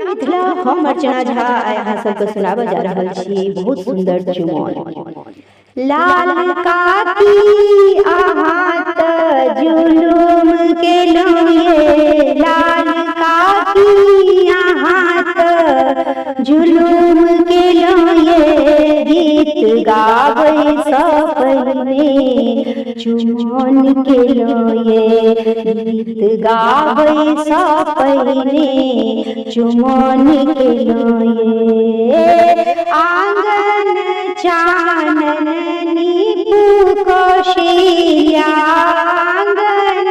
मिथिला हम अर्चना झा अहाँ सबके सुनाबऽ जा रहल छी बहुत सुंदर चुमन। लाल काकी अहाँ त जुलुम केलहुँ ये, लाल काकी अहाँ त जुलुम केलहुँ ये, गीत गाबै सँ पहिने चुमन केलहुँ ये, गीत गाबै सँ पहिने चुमन केलहुँ ये। आंगन चानन नीपू कौशल्या, आंगन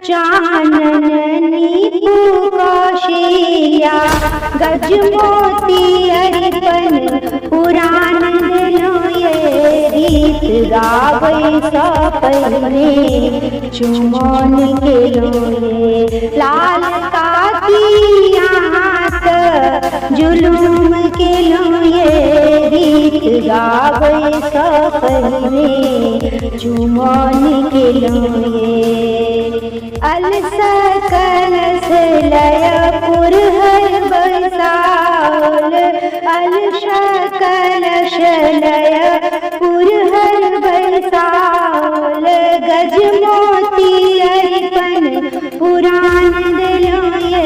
चानन नीपू कौशल्या, गजमोती अरिपन पुराण देलहुँ ये, गीत गाबै सँ पहिने चुमन केलहुँ ये। लाल काकी अहाँ त जुलुम केलहुँ ये, गीत गाबै सँ पहिने चुमन केलहुँ ये। अलसकल लय पुरहर बरसाओल, अलसकल लय पुरहर बरसाओल, गजमोती अरिपन पुराण देलहुँ ये,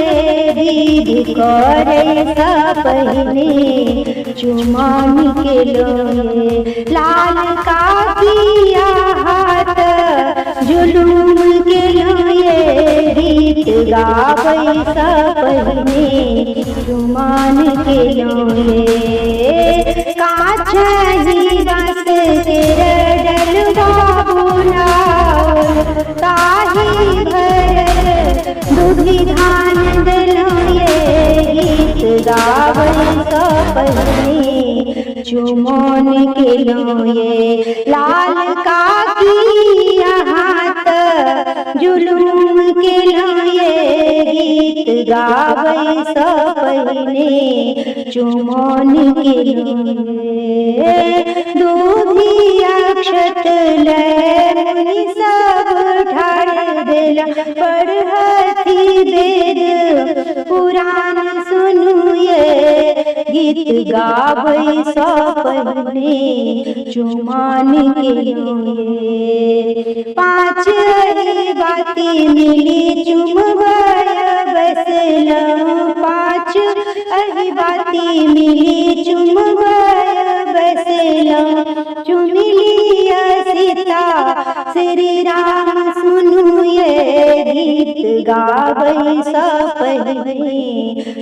विधि करै सँ पहिने चुमन केलहुँ ये। लाल काकी अहाँ त जुलुम केलहुँ ये, गीत गाबै सँ पहिने चुमन केलहुँ ये। काछहि बाँस केर डलवा बुनाओल, ताहि भरल दुधि धान देलहुँ ये, गीत गाबै सँ पहिने चुमन केलहुँ ये। लाल काकी अहाँ त जुलुम केलहुँ ये, गीत गाबै सँ पहिने चुमन केलहुँ ये। दूधि अक्षत लय मुनि सब ठाढ़ देला, पढ़थि वेद पुराण सुनू ये, गीत गाबै सँ पहिने चुमन केलहुँ ये। पाँच बाती मिली चुमबय बैसलहुँ, पाँच बाती मिली चुमबय बैसलहुँ, चुमिलिया सीता श्री राम सुनू ये, गीत गाबै सँ पहिने